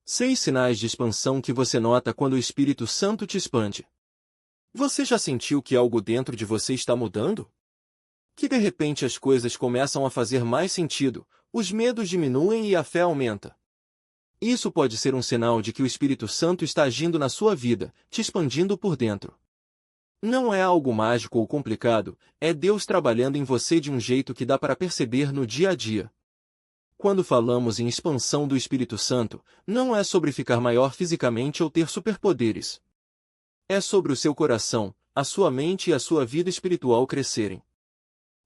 6 sinais de expansão que você nota quando o Espírito Santo te expande. Você já sentiu que algo dentro de você está mudando? Que de repente as coisas começam a fazer mais sentido, os medos diminuem e a fé aumenta. Isso pode ser um sinal de que o Espírito Santo está agindo na sua vida, te expandindo por dentro. Não é algo mágico ou complicado, é Deus trabalhando em você de um jeito que dá para perceber no dia a dia. Quando falamos em expansão do Espírito Santo, não é sobre ficar maior fisicamente ou ter superpoderes. É sobre o seu coração, a sua mente e a sua vida espiritual crescerem.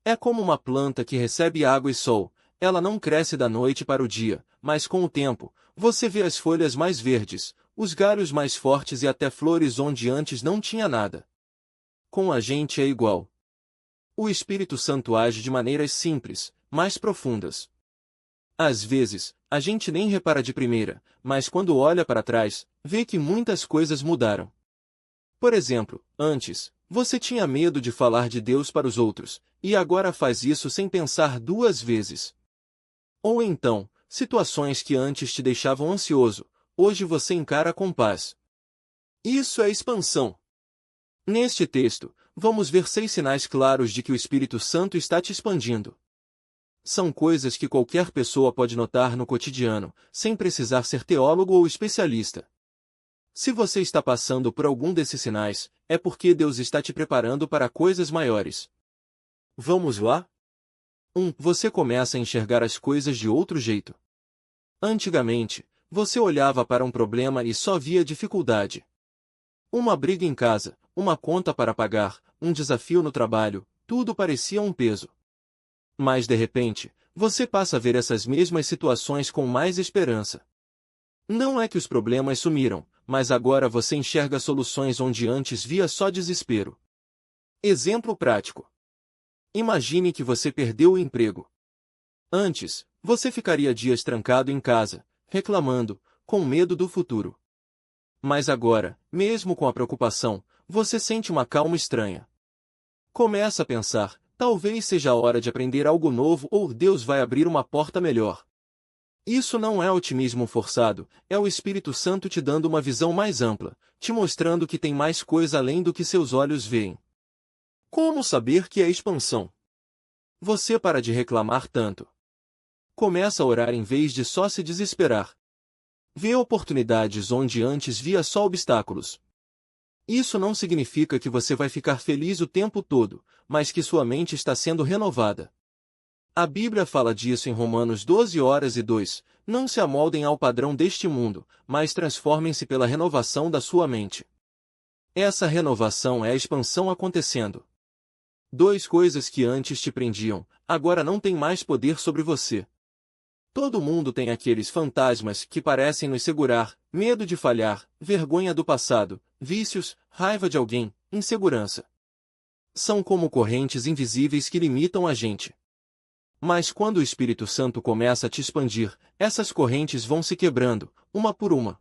É como uma planta que recebe água e sol, ela não cresce da noite para o dia, mas com o tempo, você vê as folhas mais verdes, os galhos mais fortes e até flores onde antes não tinha nada. Com a gente é igual. O Espírito Santo age de maneiras simples, mais profundas. Às vezes, a gente nem repara de primeira, mas quando olha para trás, vê que muitas coisas mudaram. Por exemplo, antes, você tinha medo de falar de Deus para os outros, e agora faz isso sem pensar 2 vezes. Ou então, situações que antes te deixavam ansioso, hoje você encara com paz. Isso é expansão. Neste texto, vamos ver 6 sinais claros de que o Espírito Santo está te expandindo. São coisas que qualquer pessoa pode notar no cotidiano, sem precisar ser teólogo ou especialista. Se você está passando por algum desses sinais, é porque Deus está te preparando para coisas maiores. Vamos lá? 1. Você começa a enxergar as coisas de outro jeito. Antigamente, você olhava para um problema e só via dificuldade. Uma briga em casa, uma conta para pagar, um desafio no trabalho, tudo parecia um peso. Mas de repente, você passa a ver essas mesmas situações com mais esperança. Não é que os problemas sumiram, mas agora você enxerga soluções onde antes via só desespero. Exemplo prático. Imagine que você perdeu o emprego. Antes, você ficaria dias trancado em casa, reclamando, com medo do futuro. Mas agora, mesmo com a preocupação, você sente uma calma estranha. Começa a pensar, talvez seja a hora de aprender algo novo ou Deus vai abrir uma porta melhor. Isso não é otimismo forçado, é o Espírito Santo te dando uma visão mais ampla, te mostrando que tem mais coisa além do que seus olhos veem. Como saber que é expansão? Você para de reclamar tanto. Começa a orar em vez de só se desesperar. Vê oportunidades onde antes via só obstáculos. Isso não significa que você vai ficar feliz o tempo todo, mas que sua mente está sendo renovada. A Bíblia fala disso em Romanos 12:2, não se amoldem ao padrão deste mundo, mas transformem-se pela renovação da sua mente. Essa renovação é a expansão acontecendo. 2 coisas que antes te prendiam, agora não têm mais poder sobre você. Todo mundo tem aqueles fantasmas que parecem nos segurar, medo de falhar, vergonha do passado, vícios, raiva de alguém, insegurança. São como correntes invisíveis que limitam a gente. Mas quando o Espírito Santo começa a te expandir, essas correntes vão se quebrando, uma por uma.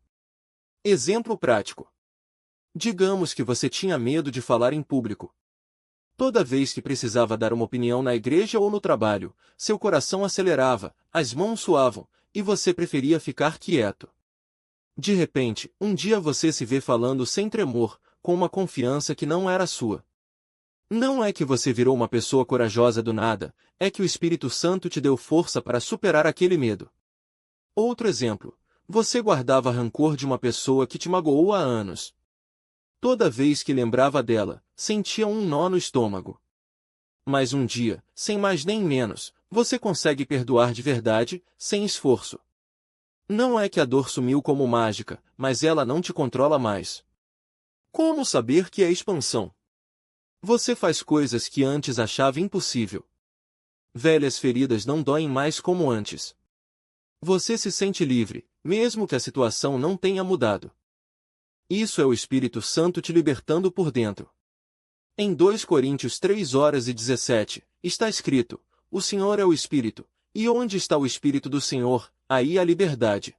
Exemplo prático. Digamos que você tinha medo de falar em público. Toda vez que precisava dar uma opinião na igreja ou no trabalho, seu coração acelerava, as mãos suavam, e você preferia ficar quieto. De repente, um dia você se vê falando sem tremor, com uma confiança que não era sua. Não é que você virou uma pessoa corajosa do nada, é que o Espírito Santo te deu força para superar aquele medo. Outro exemplo. Você guardava rancor de uma pessoa que te magoou há anos. Toda vez que lembrava dela, sentia um nó no estômago. Mas um dia, sem mais nem menos, você consegue perdoar de verdade, sem esforço. Não é que a dor sumiu como mágica, mas ela não te controla mais. Como saber que é expansão? Você faz coisas que antes achava impossível. Velhas feridas não doem mais como antes. Você se sente livre, mesmo que a situação não tenha mudado. Isso é o Espírito Santo te libertando por dentro. Em 2 Coríntios 3:17, está escrito, o Senhor é o Espírito, e onde está o Espírito do Senhor, aí há liberdade.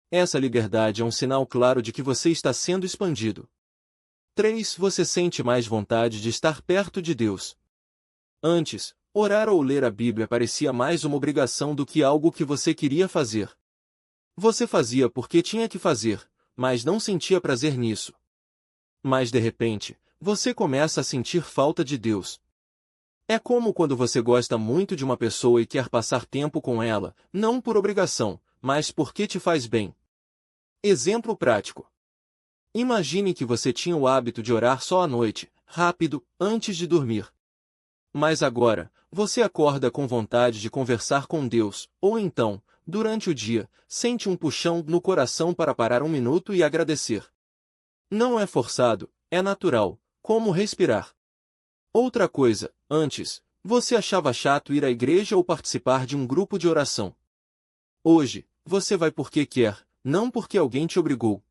Essa liberdade é um sinal claro de que você está sendo expandido. 3. Você sente mais vontade de estar perto de Deus. Antes, orar ou ler a Bíblia parecia mais uma obrigação do que algo que você queria fazer. Você fazia porque tinha que fazer, mas não sentia prazer nisso. Mas de repente, você começa a sentir falta de Deus. É como quando você gosta muito de uma pessoa e quer passar tempo com ela, não por obrigação, mas porque te faz bem. Exemplo prático. Imagine que você tinha o hábito de orar só à noite, rápido, antes de dormir. Mas agora, você acorda com vontade de conversar com Deus, ou então, durante o dia, sente um puxão no coração para parar um minuto e agradecer. Não é forçado, é natural, como respirar. Outra coisa, antes, você achava chato ir à igreja ou participar de um grupo de oração. Hoje, você vai porque quer, não porque alguém te obrigou.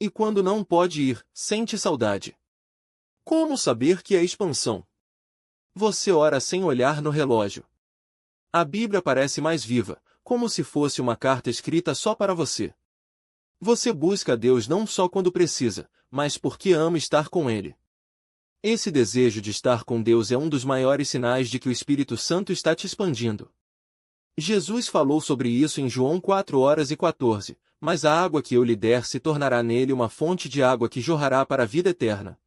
E quando não pode ir, sente saudade. Como saber que é expansão? Você ora sem olhar no relógio. A Bíblia parece mais viva, como se fosse uma carta escrita só para você. Você busca a Deus não só quando precisa, mas porque ama estar com Ele. Esse desejo de estar com Deus é um dos maiores sinais de que o Espírito Santo está te expandindo. Jesus falou sobre isso em João 4:14, mas a água que eu lhe der se tornará nele uma fonte de água que jorrará para a vida eterna.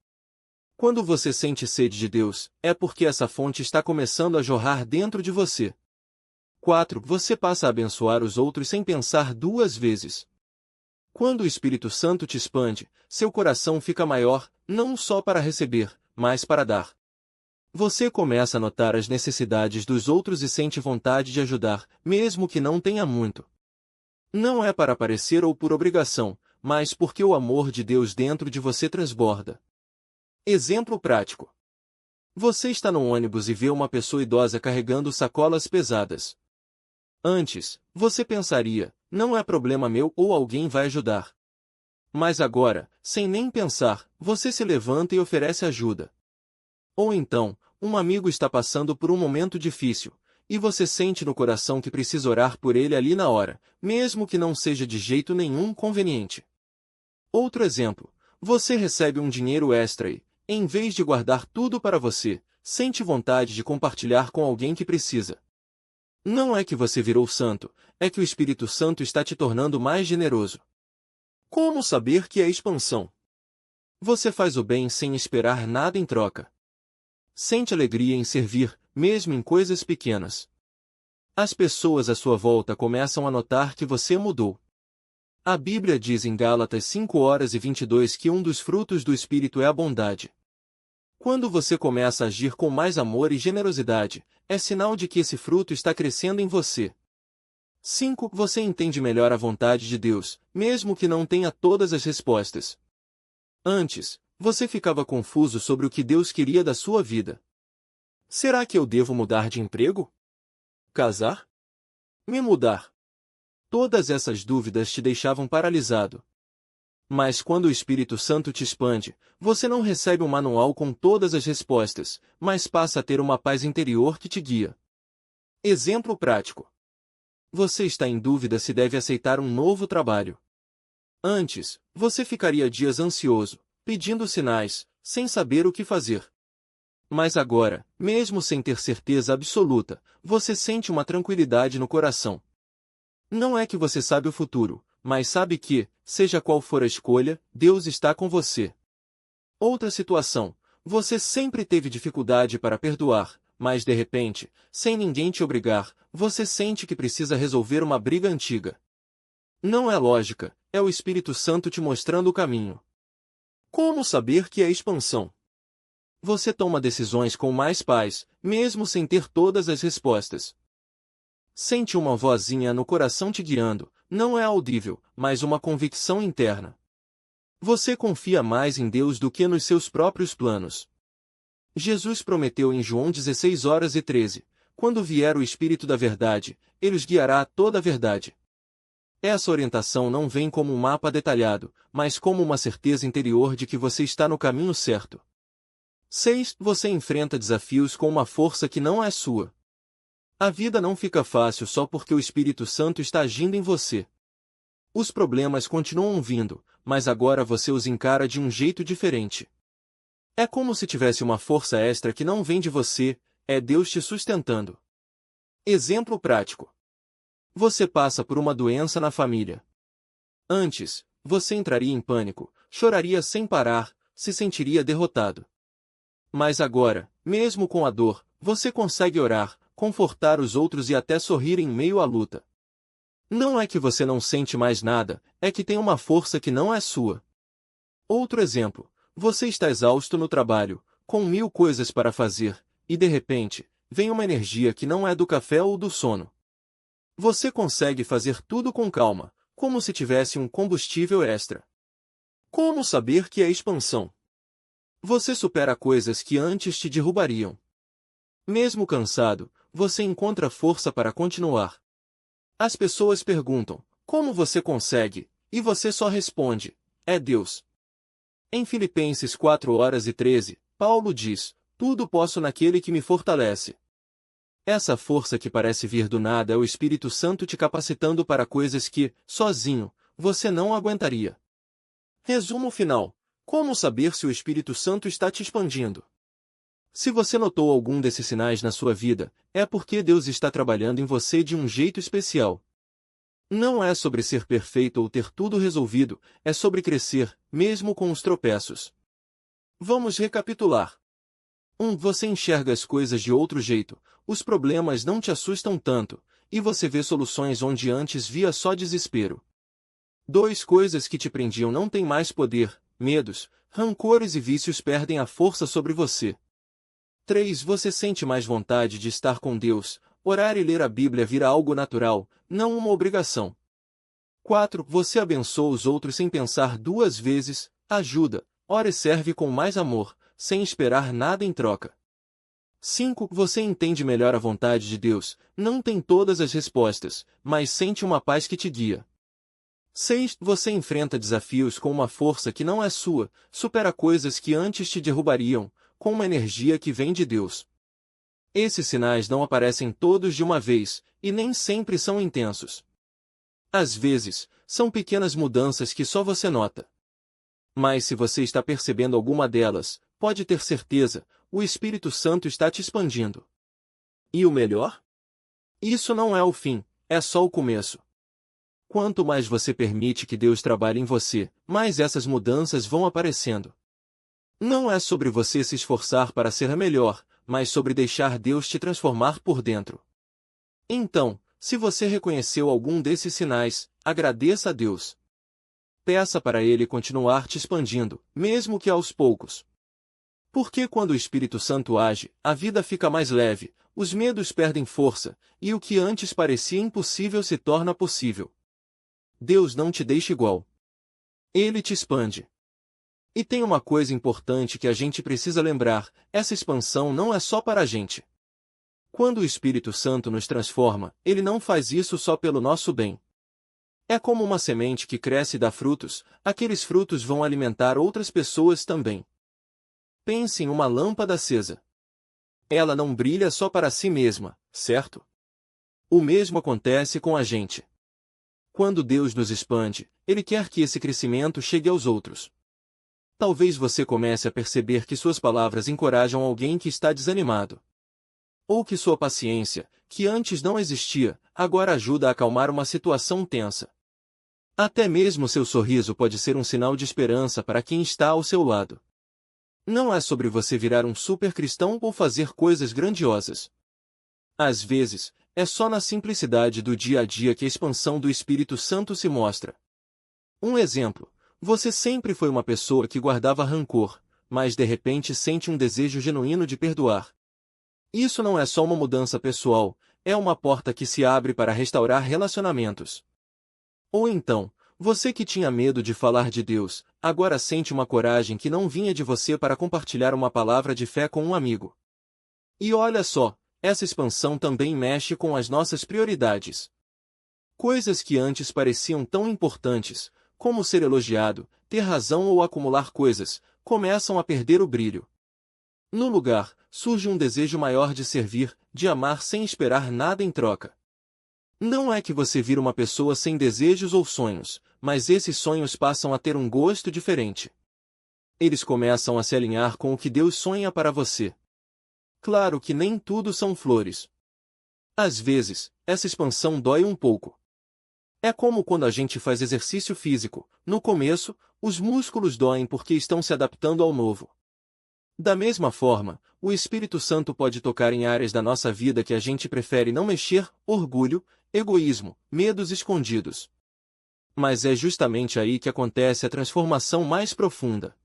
Quando você sente sede de Deus, é porque essa fonte está começando a jorrar dentro de você. 4. Você passa a abençoar os outros sem pensar duas vezes. Quando o Espírito Santo te expande, seu coração fica maior, não só para receber, mas para dar. Você começa a notar as necessidades dos outros e sente vontade de ajudar, mesmo que não tenha muito. Não é para aparecer ou por obrigação, mas porque o amor de Deus dentro de você transborda. Exemplo prático. Você está no ônibus e vê uma pessoa idosa carregando sacolas pesadas. Antes, você pensaria, não é problema meu ou alguém vai ajudar. Mas agora, sem nem pensar, você se levanta e oferece ajuda. Ou então, um amigo está passando por um momento difícil, e você sente no coração que precisa orar por ele ali na hora, mesmo que não seja de jeito nenhum conveniente. Outro exemplo, você recebe um dinheiro extra e, em vez de guardar tudo para você, sente vontade de compartilhar com alguém que precisa. Não é que você virou santo, é que o Espírito Santo está te tornando mais generoso. Como saber que é expansão? Você faz o bem sem esperar nada em troca. Sente alegria em servir, mesmo em coisas pequenas. As pessoas à sua volta começam a notar que você mudou. A Bíblia diz em Gálatas 5:22 que um dos frutos do Espírito é a bondade. Quando você começa a agir com mais amor e generosidade, é sinal de que esse fruto está crescendo em você. 5. Você entende melhor a vontade de Deus, mesmo que não tenha todas as respostas. Antes, você ficava confuso sobre o que Deus queria da sua vida. Será que eu devo mudar de emprego? Casar? Me mudar? Todas essas dúvidas te deixavam paralisado. Mas quando o Espírito Santo te expande, você não recebe um manual com todas as respostas, mas passa a ter uma paz interior que te guia. Exemplo prático. Você está em dúvida se deve aceitar um novo trabalho. Antes, você ficaria dias ansioso, pedindo sinais, sem saber o que fazer. Mas agora, mesmo sem ter certeza absoluta, você sente uma tranquilidade no coração. Não é que você sabe o futuro, mas sabe que, seja qual for a escolha, Deus está com você. Outra situação. Você sempre teve dificuldade para perdoar, mas de repente, sem ninguém te obrigar, você sente que precisa resolver uma briga antiga. Não é lógica, é o Espírito Santo te mostrando o caminho. Como saber que é expansão? Você toma decisões com mais paz, mesmo sem ter todas as respostas. Sente uma vozinha no coração te guiando, não é audível, mas uma convicção interna. Você confia mais em Deus do que nos seus próprios planos. Jesus prometeu em João 16:13, quando vier o Espírito da Verdade, ele os guiará a toda a verdade. Essa orientação não vem como um mapa detalhado, mas como uma certeza interior de que você está no caminho certo. 6. Você enfrenta desafios com uma força que não é sua. A vida não fica fácil só porque o Espírito Santo está agindo em você. Os problemas continuam vindo, mas agora você os encara de um jeito diferente. É como se tivesse uma força extra que não vem de você, é Deus te sustentando. Exemplo prático. Você passa por uma doença na família. Antes, você entraria em pânico, choraria sem parar, se sentiria derrotado. Mas agora, mesmo com a dor, você consegue orar, confortar os outros e até sorrir em meio à luta. Não é que você não sente mais nada, é que tem uma força que não é sua. Outro exemplo, você está exausto no trabalho, com 1000 coisas para fazer, e de repente, vem uma energia que não é do café ou do sono. Você consegue fazer tudo com calma, como se tivesse um combustível extra. Como saber que é expansão? Você supera coisas que antes te derrubariam. Mesmo cansado, você encontra força para continuar. As pessoas perguntam, como você consegue? E você só responde, é Deus. Em Filipenses 4:13, Paulo diz, tudo posso naquele que me fortalece. Essa força que parece vir do nada é o Espírito Santo te capacitando para coisas que, sozinho, você não aguentaria. Resumo final. Como saber se o Espírito Santo está te expandindo? Se você notou algum desses sinais na sua vida, é porque Deus está trabalhando em você de um jeito especial. Não é sobre ser perfeito ou ter tudo resolvido, é sobre crescer, mesmo com os tropeços. Vamos recapitular. 1. Você enxerga as coisas de outro jeito, os problemas não te assustam tanto, e você vê soluções onde antes via só desespero. 2. Coisas que te prendiam não têm mais poder, medos, rancores e vícios perdem a força sobre você. 3. Você sente mais vontade de estar com Deus, orar e ler a Bíblia vira algo natural, não uma obrigação. 4. Você abençoa os outros sem pensar duas vezes, ajuda, ora e serve com mais amor, sem esperar nada em troca. 5. Você entende melhor a vontade de Deus, não tem todas as respostas, mas sente uma paz que te guia. 6. Você enfrenta desafios com uma força que não é sua, supera coisas que antes te derrubariam, com uma energia que vem de Deus. Esses sinais não aparecem todos de uma vez, e nem sempre são intensos. Às vezes, são pequenas mudanças que só você nota. Mas se você está percebendo alguma delas, pode ter certeza, o Espírito Santo está te expandindo. E o melhor? Isso não é o fim, é só o começo. Quanto mais você permite que Deus trabalhe em você, mais essas mudanças vão aparecendo. Não é sobre você se esforçar para ser melhor, mas sobre deixar Deus te transformar por dentro. Então, se você reconheceu algum desses sinais, agradeça a Deus. Peça para Ele continuar te expandindo, mesmo que aos poucos. Porque quando o Espírito Santo age, a vida fica mais leve, os medos perdem força, e o que antes parecia impossível se torna possível. Deus não te deixa igual. Ele te expande. E tem uma coisa importante que a gente precisa lembrar, essa expansão não é só para a gente. Quando o Espírito Santo nos transforma, Ele não faz isso só pelo nosso bem. É como uma semente que cresce e dá frutos, aqueles frutos vão alimentar outras pessoas também. Pense em uma lâmpada acesa. Ela não brilha só para si mesma, certo? O mesmo acontece com a gente. Quando Deus nos expande, Ele quer que esse crescimento chegue aos outros. Talvez você comece a perceber que suas palavras encorajam alguém que está desanimado. Ou que sua paciência, que antes não existia, agora ajuda a acalmar uma situação tensa. Até mesmo seu sorriso pode ser um sinal de esperança para quem está ao seu lado. Não é sobre você virar um super cristão ou fazer coisas grandiosas. Às vezes, é só na simplicidade do dia a dia que a expansão do Espírito Santo se mostra. Um exemplo. Você sempre foi uma pessoa que guardava rancor, mas de repente sente um desejo genuíno de perdoar. Isso não é só uma mudança pessoal, é uma porta que se abre para restaurar relacionamentos. Ou então, você que tinha medo de falar de Deus, agora sente uma coragem que não vinha de você para compartilhar uma palavra de fé com um amigo. E olha só, essa expansão também mexe com as nossas prioridades. Coisas que antes pareciam tão importantes, como ser elogiado, ter razão ou acumular coisas, começam a perder o brilho. No lugar, surge um desejo maior de servir, de amar sem esperar nada em troca. Não é que você vira uma pessoa sem desejos ou sonhos, mas esses sonhos passam a ter um gosto diferente. Eles começam a se alinhar com o que Deus sonha para você. Claro que nem tudo são flores. Às vezes, essa expansão dói um pouco. É como quando a gente faz exercício físico. No começo, os músculos doem porque estão se adaptando ao novo. Da mesma forma, o Espírito Santo pode tocar em áreas da nossa vida que a gente prefere não mexer: orgulho, egoísmo, medos escondidos. Mas é justamente aí que acontece a transformação mais profunda.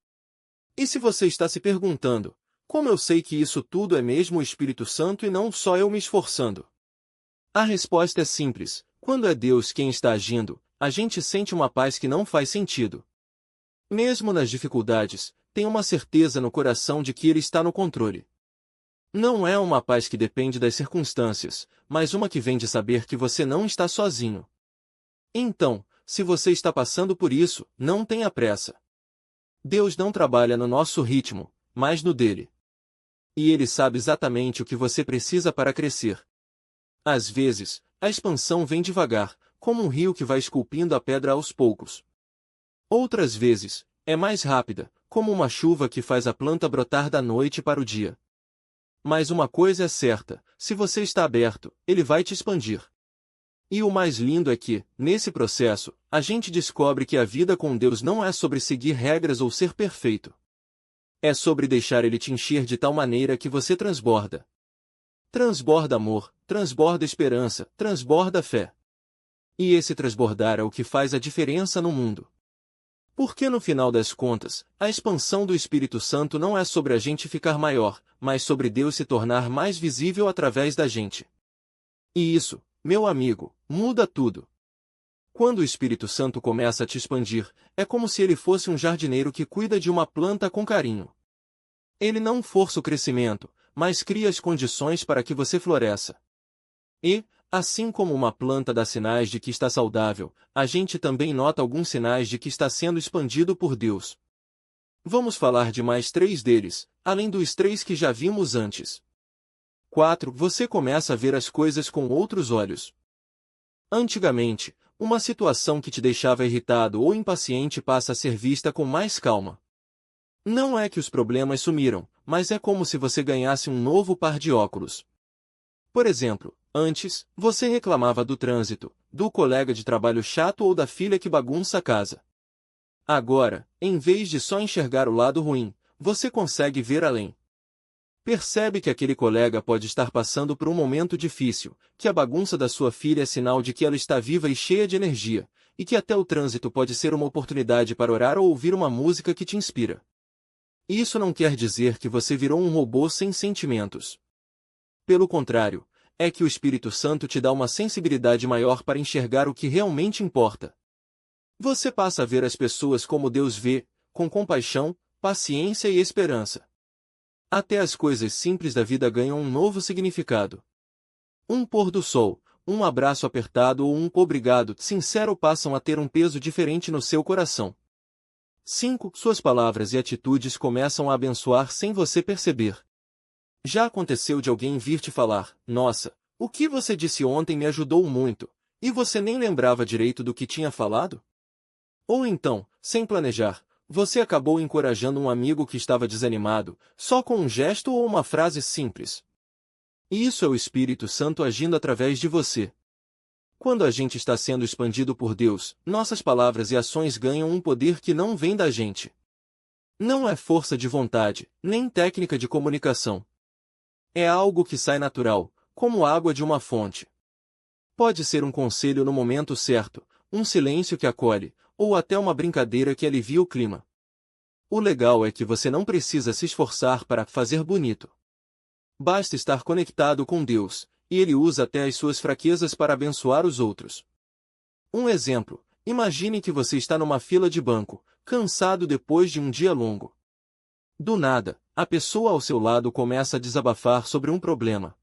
E se você está se perguntando, como eu sei que isso tudo é mesmo o Espírito Santo e não só eu me esforçando? A resposta é simples: quando é Deus quem está agindo, a gente sente uma paz que não faz sentido. Mesmo nas dificuldades, tem uma certeza no coração de que Ele está no controle. Não é uma paz que depende das circunstâncias, mas uma que vem de saber que você não está sozinho. Então, se você está passando por isso, não tenha pressa. Deus não trabalha no nosso ritmo, mas no dele. E Ele sabe exatamente o que você precisa para crescer. Às vezes, a expansão vem devagar, como um rio que vai esculpindo a pedra aos poucos. Outras vezes, é mais rápida, como uma chuva que faz a planta brotar da noite para o dia. Mas uma coisa é certa: se você está aberto, Ele vai te expandir. E o mais lindo é que, nesse processo, a gente descobre que a vida com Deus não é sobre seguir regras ou ser perfeito. É sobre deixar Ele te encher de tal maneira que você transborda. Transborda amor, transborda esperança, transborda fé. E esse transbordar é o que faz a diferença no mundo. Porque no final das contas, a expansão do Espírito Santo não é sobre a gente ficar maior, mas sobre Deus se tornar mais visível através da gente. E isso, meu amigo, muda tudo. Quando o Espírito Santo começa a te expandir, é como se ele fosse um jardineiro que cuida de uma planta com carinho. Ele não força o crescimento, mas cria as condições para que você floresça. E, assim como uma planta dá sinais de que está saudável, a gente também nota alguns sinais de que está sendo expandido por Deus. Vamos falar de mais 3 deles, além dos 3 que já vimos antes. 4. Você começa a ver as coisas com outros olhos. Antigamente, uma situação que te deixava irritado ou impaciente passa a ser vista com mais calma. Não é que os problemas sumiram, mas é como se você ganhasse um novo par de óculos. Por exemplo, antes, você reclamava do trânsito, do colega de trabalho chato ou da filha que bagunça a casa. Agora, em vez de só enxergar o lado ruim, você consegue ver além. Percebe que aquele colega pode estar passando por um momento difícil, que a bagunça da sua filha é sinal de que ela está viva e cheia de energia, e que até o trânsito pode ser uma oportunidade para orar ou ouvir uma música que te inspira. Isso não quer dizer que você virou um robô sem sentimentos. Pelo contrário, é que o Espírito Santo te dá uma sensibilidade maior para enxergar o que realmente importa. Você passa a ver as pessoas como Deus vê, com compaixão, paciência e esperança. Até as coisas simples da vida ganham um novo significado. Um pôr do sol, um abraço apertado ou um obrigado sincero passam a ter um peso diferente no seu coração. 5. Suas palavras e atitudes começam a abençoar sem você perceber. Já aconteceu de alguém vir te falar: "Nossa, o que você disse ontem me ajudou muito", e você nem lembrava direito do que tinha falado? Ou então, sem planejar, você acabou encorajando um amigo que estava desanimado, só com um gesto ou uma frase simples. E isso é o Espírito Santo agindo através de você. Quando a gente está sendo expandido por Deus, nossas palavras e ações ganham um poder que não vem da gente. Não é força de vontade, nem técnica de comunicação. É algo que sai natural, como água de uma fonte. Pode ser um conselho no momento certo, um silêncio que acolhe, ou até uma brincadeira que alivia o clima. O legal é que você não precisa se esforçar para fazer bonito. Basta estar conectado com Deus, e Ele usa até as suas fraquezas para abençoar os outros. Um exemplo: imagine que você está numa fila de banco, cansado depois de um dia longo. Do nada, a pessoa ao seu lado começa a desabafar sobre um problema.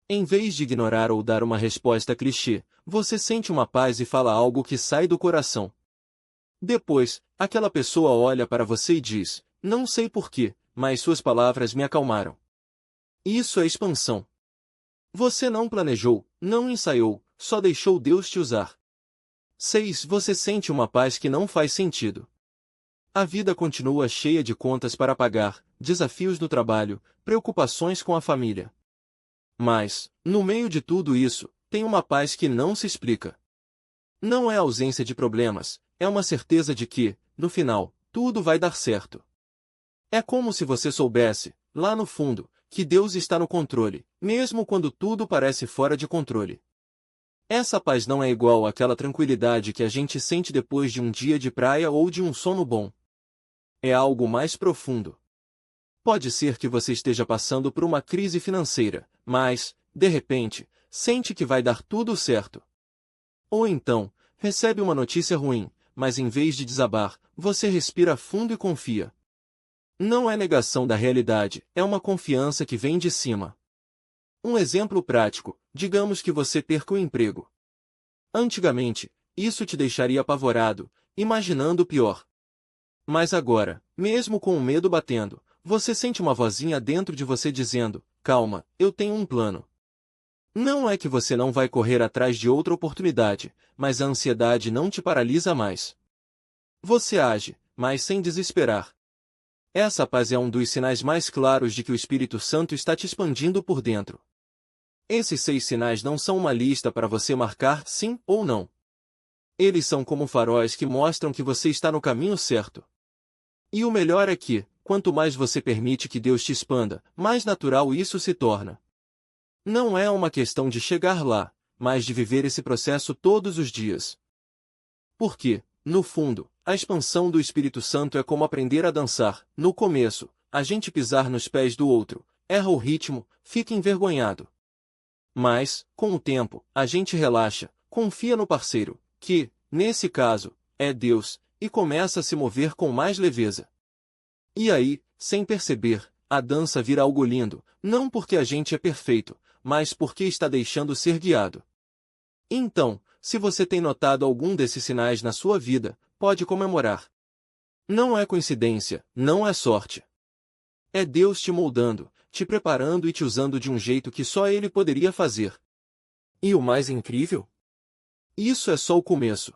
Em vez de ignorar ou dar uma resposta clichê, você sente uma paz e fala algo que sai do coração. Depois, aquela pessoa olha para você e diz: "Não sei porquê, mas suas palavras me acalmaram." Isso é expansão. Você não planejou, não ensaiou, só deixou Deus te usar. 6. Você sente uma paz que não faz sentido. A vida continua cheia de contas para pagar, desafios no trabalho, preocupações com a família. Mas, no meio de tudo isso, tem uma paz que não se explica. Não é ausência de problemas, é uma certeza de que, no final, tudo vai dar certo. É como se você soubesse, lá no fundo, que Deus está no controle, mesmo quando tudo parece fora de controle. Essa paz não é igual àquela tranquilidade que a gente sente depois de um dia de praia ou de um sono bom. É algo mais profundo. Pode ser que você esteja passando por uma crise financeira, mas, de repente, sente que vai dar tudo certo. Ou então, recebe uma notícia ruim, mas em vez de desabar, você respira fundo e confia. Não é negação da realidade, é uma confiança que vem de cima. Um exemplo prático, digamos que você perca o emprego. Antigamente, isso te deixaria apavorado, imaginando o pior. Mas agora, mesmo com o medo batendo, você sente uma vozinha dentro de você dizendo, calma, eu tenho um plano. Não é que você não vai correr atrás de outra oportunidade, mas a ansiedade não te paralisa mais. Você age, mas sem desesperar. Essa paz é um dos sinais mais claros de que o Espírito Santo está te expandindo por dentro. Esses 6 sinais não são uma lista para você marcar sim ou não. Eles são como faróis que mostram que você está no caminho certo. E o melhor é que, quanto mais você permite que Deus te expanda, mais natural isso se torna. Não é uma questão de chegar lá, mas de viver esse processo todos os dias. Porque, no fundo, a expansão do Espírito Santo é como aprender a dançar. No começo, a gente pisar nos pés do outro, erra o ritmo, fica envergonhado. Mas, com o tempo, a gente relaxa, confia no parceiro, que, nesse caso, é Deus, e começa a se mover com mais leveza. E aí, sem perceber, a dança vira algo lindo, não porque a gente é perfeito, mas porque está deixando ser guiado. Então, se você tem notado algum desses sinais na sua vida, pode comemorar. Não é coincidência, não é sorte. É Deus te moldando, te preparando e te usando de um jeito que só Ele poderia fazer. E o mais incrível? Isso é só o começo.